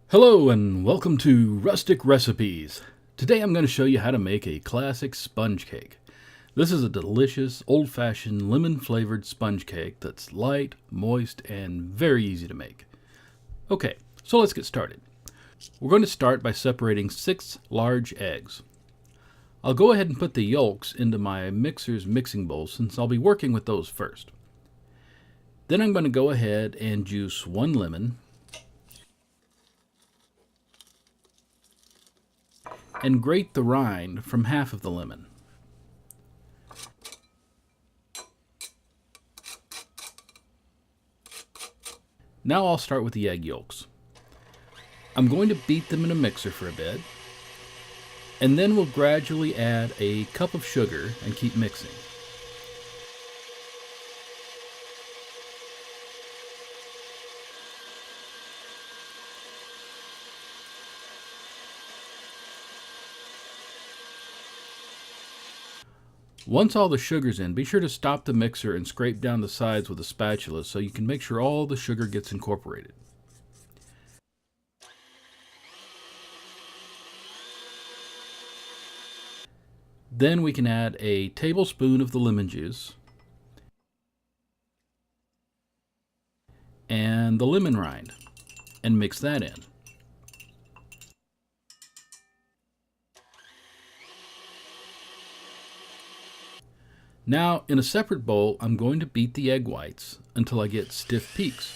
Hello and welcome to Rustic Recipes. Today I'm going to show you how to make a classic sponge cake. This is a delicious, old-fashioned, lemon-flavored sponge cake that's light, moist, and very easy to make. Okay, so let's get started. We're going to start by separating 6 large eggs. I'll go ahead and put the yolks into my mixer's mixing bowl since I'll be working with those first. Then I'm going to go ahead and juice 1 lemon and grate the rind from half of the lemon. Now I'll start with the egg yolks. I'm going to beat them in a mixer for a bit, and then we'll gradually add a cup of sugar and keep mixing. Once all the sugar's in, be sure to stop the mixer and scrape down the sides with a spatula so you can make sure all the sugar gets incorporated. Then we can add a tablespoon of the lemon juice and the lemon rind and mix that in. Now, in a separate bowl, I'm going to beat the egg whites until I get stiff peaks.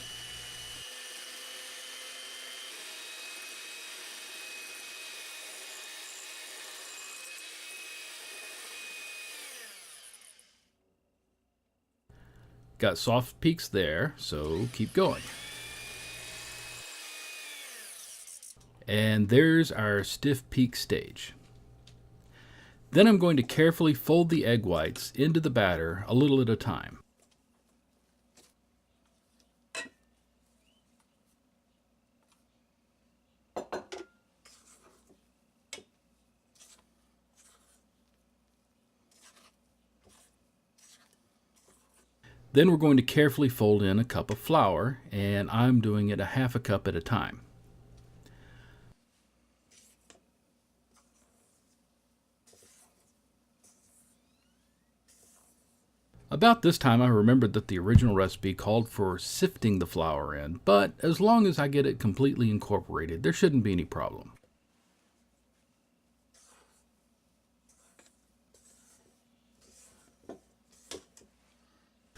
Got soft peaks there, so keep going. And there's our stiff peak stage. Then I'm going to carefully fold the egg whites into the batter a little at a time. Then we're going to carefully fold in a cup of flour, and I'm doing it a half a cup at a time. About this time I remembered that the original recipe called for sifting the flour in, but as long as I get it completely incorporated, there shouldn't be any problem.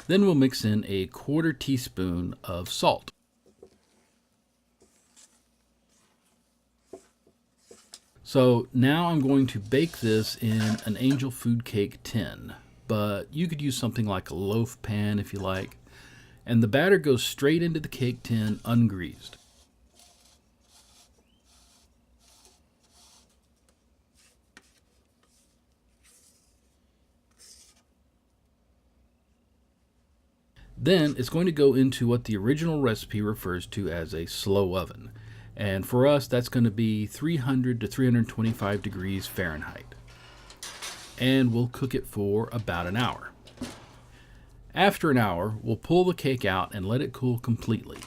Then we'll mix in a 1/4 teaspoon of salt. So now I'm going to bake this in an angel food cake tin, but you could use something like a loaf pan if you like, and the batter goes straight into the cake tin ungreased. Then it's going to go into what the original recipe refers to as a slow oven, and for us that's going to be 300 to 325 degrees Fahrenheit. And we'll cook it for about an hour. After an hour, we'll pull the cake out and let it cool completely.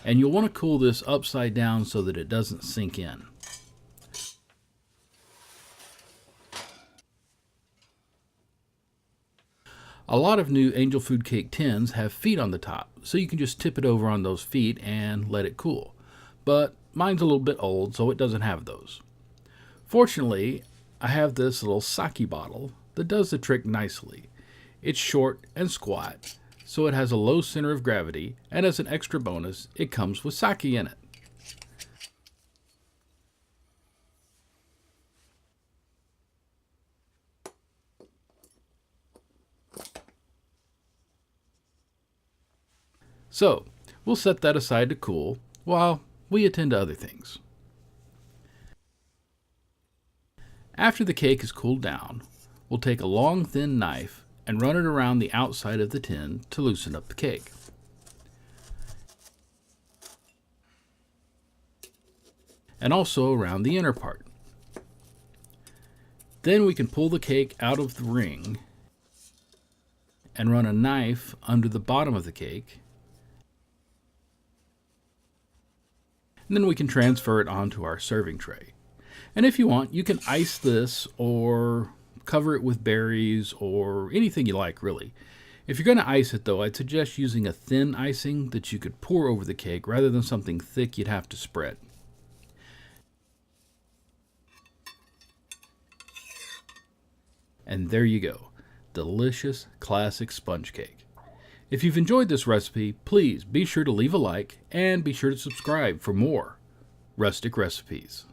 And you'll want to cool this upside down so that it doesn't sink in. A lot of new angel food cake tins have feet on the top, so you can just tip it over on those feet and let it cool. But mine's a little bit old, so it doesn't have those. Fortunately, I have this little sake bottle that does the trick nicely. It's short and squat, so it has a low center of gravity, and as an extra bonus, it comes with sake in it. So, we'll set that aside to cool while we attend to other things. After the cake is cooled down, we'll take a long thin knife and run it around the outside of the tin to loosen up the cake. And also around the inner part. Then we can pull the cake out of the ring and run a knife under the bottom of the cake and then we can transfer it onto our serving tray. And if you want, you can ice this or cover it with berries or anything you like, really. If you're going to ice it, though, I'd suggest using a thin icing that you could pour over the cake rather than something thick you'd have to spread. And there you go. Delicious, classic sponge cake. If you've enjoyed this recipe, please be sure to leave a like and be sure to subscribe for more Rustic recipes.